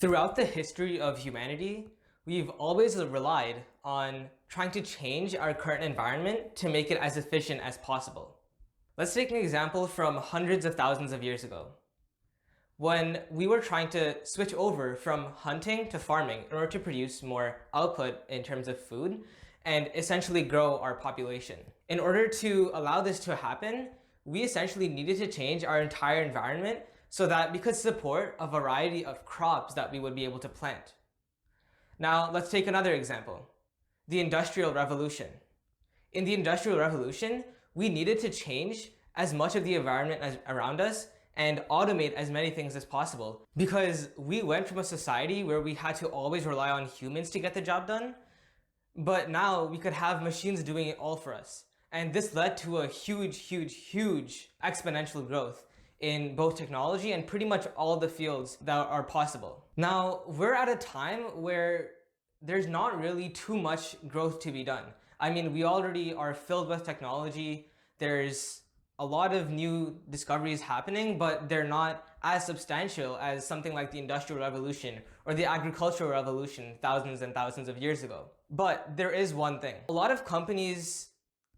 Throughout the history of humanity, we've always relied on trying to change our current environment to make it as efficient as possible. Let's take an example from hundreds of thousands of years ago, when we were trying to switch over from hunting to farming in order to produce more output in terms of food and essentially grow our population. In order to allow this to happen, we essentially needed to change our entire environment so that we could support a variety of crops that we would be able to plant. Now, let's take another example, the Industrial Revolution. In the Industrial Revolution, we needed to change as much of the environment around us and automate as many things as possible, because we went from a society where we had to always rely on humans to get the job done, but now we could have machines doing it all for us. And this led to a huge exponential growth in both technology and pretty much all the fields that are possible. Now, we're at a time where there's not really too much growth to be done. I mean, we already are filled with technology. There's a lot of new discoveries happening, but they're not as substantial as something like the Industrial Revolution or the Agricultural Revolution thousands and thousands of years ago. But there is one thing. A lot of companies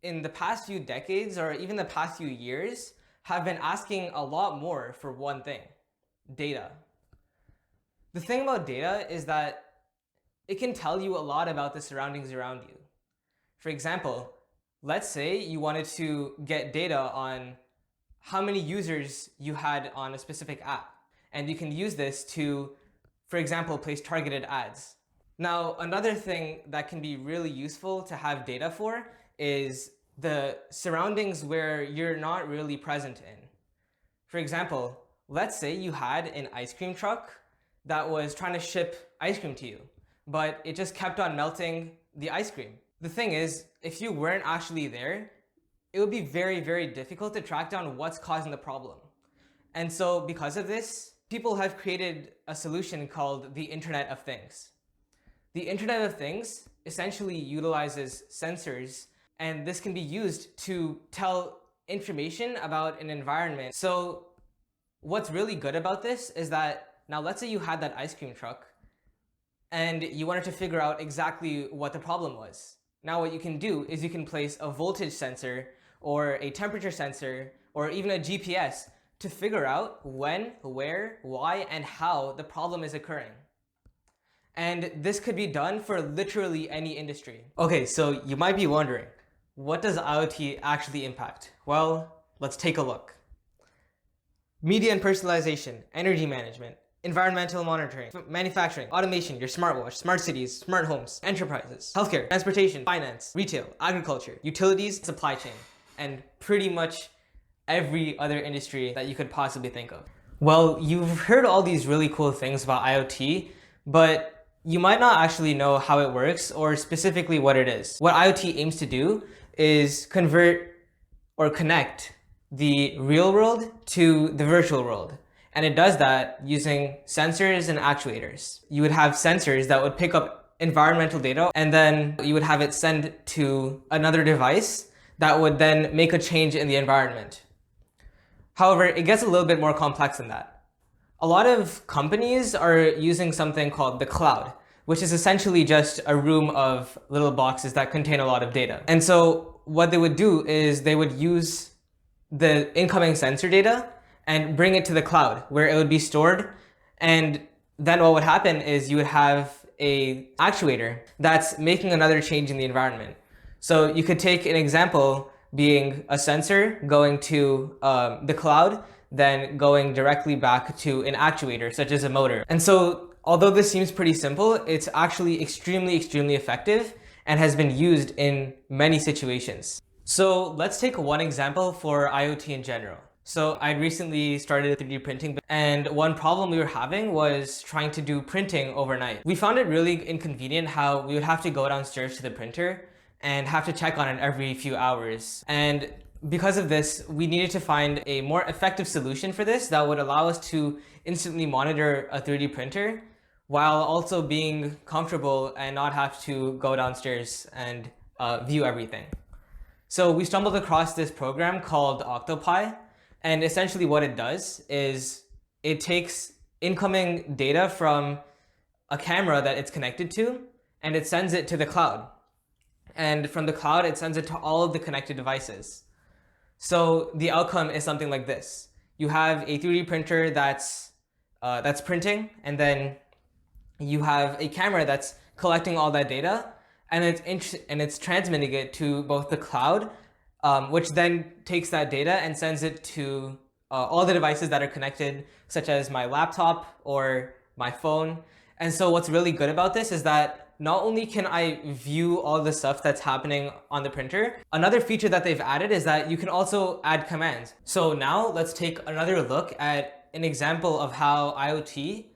in the past few decades or even the past few years have been asking a lot more for one thing: data. The thing about data is that it can tell you a lot about the surroundings around you. For example, let's say you wanted to get data on how many users you had on a specific app, and you can use this to, for example, place targeted ads. Now, another thing that can be really useful to have data for is the surroundings where you're not really present in. For example, let's say you had an ice cream truck that was trying to ship ice cream to you, but it just kept on melting the ice cream. The thing is, if you weren't actually there, it would be very difficult to track down what's causing the problem. And so because of this, people have created a solution called the Internet of Things. The Internet of Things essentially utilizes sensors, and this can be used to tell information about an environment. So what's really good about this is that, now let's say you had that ice cream truck and you wanted to figure out exactly what the problem was. Now what you can do is you can place a voltage sensor or a temperature sensor or even a GPS to figure out when, where, why, and how the problem is occurring. And this could be done for literally any industry. Okay, so you might be wondering, what does IoT actually impact? Well, let's take a look. Media and personalization, energy management, environmental monitoring, manufacturing, automation, your smartwatch, smart cities, smart homes, enterprises, healthcare, transportation, finance, retail, agriculture, utilities, supply chain, and pretty much every other industry that you could possibly think of. Well, you've heard all these really cool things about IoT, but you might not actually know how it works or specifically what it is. What IoT aims to do is convert or connect the real world to the virtual world. And it does that using sensors and actuators. You would have sensors that would pick up environmental data, and then you would have it send to another device that would then make a change in the environment. However, it gets a little bit more complex than that. A lot of companies are using something called the cloud, which is essentially just a room of little boxes that contain a lot of data. And so what they would do is they would use the incoming sensor data and bring it to the cloud where it would be stored. And then what would happen is you would have an actuator that's making another change in the environment. So you could take an example being a sensor going to the cloud, then going directly back to an actuator, such as a motor. And so although this seems pretty simple, it's actually extremely effective and has been used in many situations. So let's take one example for IoT in general. So I recently started 3D printing, and one problem we were having was trying to do printing overnight. We found it really inconvenient how we would have to go downstairs to the printer and have to check on it every few hours. And because of this, we needed to find a more effective solution for this that would allow us to instantly monitor a 3D printer while also being comfortable and not have to go downstairs and view everything. So we stumbled across this program called Octopi, and essentially what it does is it takes incoming data from a camera that it's connected to, and it sends it to the cloud. And from the cloud, it sends it to all of the connected devices. So the outcome is something like this. You have a 3D printer that's printing, and then you have a camera that's collecting all that data, and it's transmitting it to both the cloud, which then takes that data and sends it to all the devices that are connected, such as my laptop or my phone. And so what's really good about this is that not only can I view all the stuff that's happening on the printer, another feature that they've added is that you can also add commands. So now let's take another look at an example of how IoT,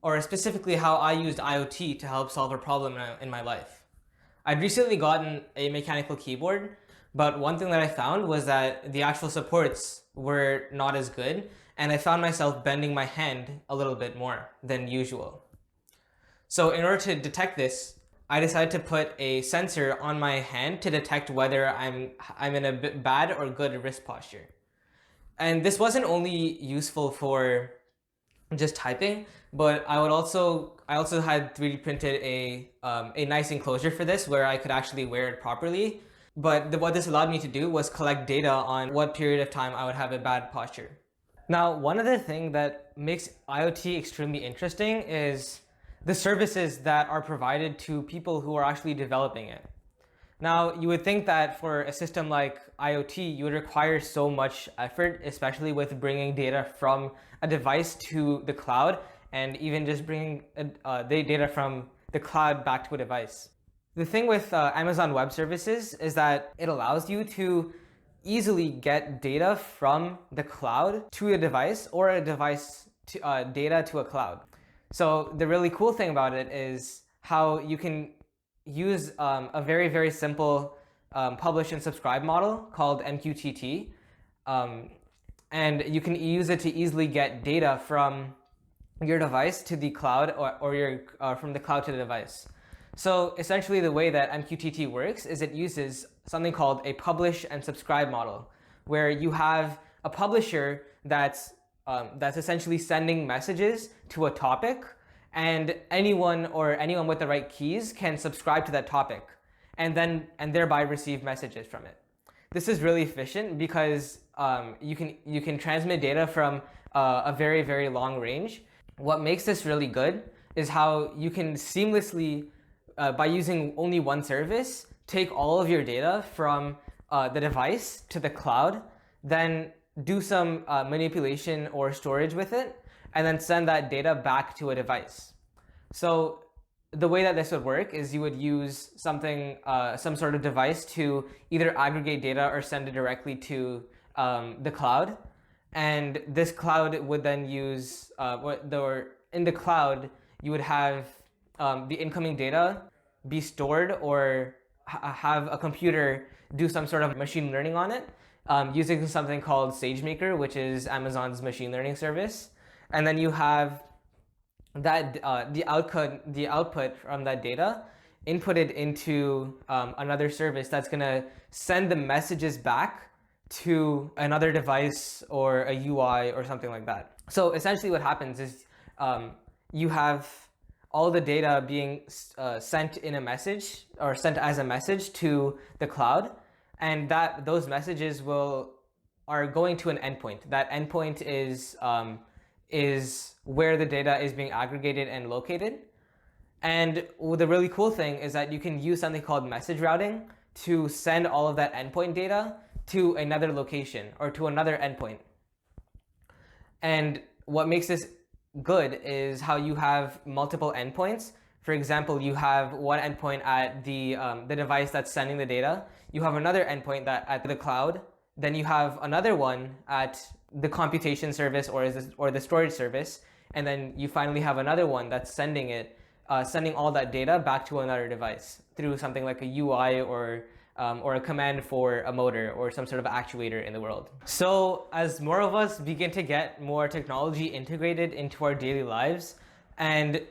or specifically how I used IoT to help solve a problem in my life. I'd recently gotten a mechanical keyboard, but one thing that I found was that the actual supports were not as good, and I found myself bending my hand a little bit more than usual. So in order to detect this, I decided to put a sensor on my hand to detect whether I'm in a bad or good wrist posture. And this wasn't only useful for just typing, but I also had 3D printed a nice enclosure for this where I could actually wear it properly. But what this allowed me to do was collect data on what period of time I would have a bad posture. Now, one other thing that makes IoT extremely interesting is the services that are provided to people who are actually developing it. Now, you would think that for a system like IoT, you would require so much effort, especially with bringing data from a device to the cloud, and even just bringing the data from the cloud back to a device. The thing with Amazon Web Services is that it allows you to easily get data from the cloud to a device, or a device to data to a cloud. So the really cool thing about it is how you can use a very, very simple publish and subscribe model called MQTT. And you can use it to easily get data from your device to the cloud, or from the cloud to the device. So essentially the way that MQTT works is it uses something called a publish and subscribe model, where you have a publisher that's essentially sending messages to a topic, and anyone with the right keys can subscribe to that topic, and thereby receive messages from it. This is really efficient because you can transmit data from a very, very long range. What makes this really good is how you can seamlessly, by using only one service, take all of your data from the device to the cloud, then do some manipulation or storage with it, and then send that data back to a device. So the way that this would work is you would use something, some sort of device to either aggregate data or send it directly to the cloud. And this cloud would then use, in the cloud, you would have the incoming data be stored, or have a computer do some sort of machine learning on it, using something called SageMaker, which is Amazon's machine learning service. And then you have that the output from that data inputted into another service that's going to send the messages back to another device or a UI or something like that. So essentially what happens is you have all the data being sent in a message, or sent as a message to the cloud, and those messages are going to an endpoint. That endpoint is where the data is being aggregated and located. And the really cool thing is that you can use something called message routing to send all of that endpoint data to another location or to another endpoint. And what makes this good is how you have multiple endpoints. For example, you have one endpoint at the device that's sending the data. You have another endpoint at the cloud. Then you have another one at the computation service or the storage service. And then you finally have another one that's sending all that data back to another device through something like a UI or a command for a motor or some sort of actuator in the world. So as more of us begin to get more technology integrated into our daily lives, and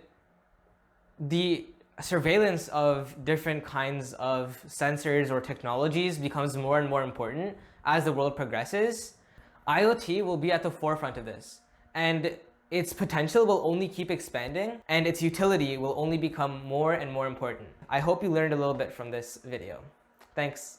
the surveillance of different kinds of sensors or technologies becomes more and more important as the world progresses, IoT will be at the forefront of this. And its potential will only keep expanding, and its utility will only become more and more important. I hope you learned a little bit from this video. Thanks.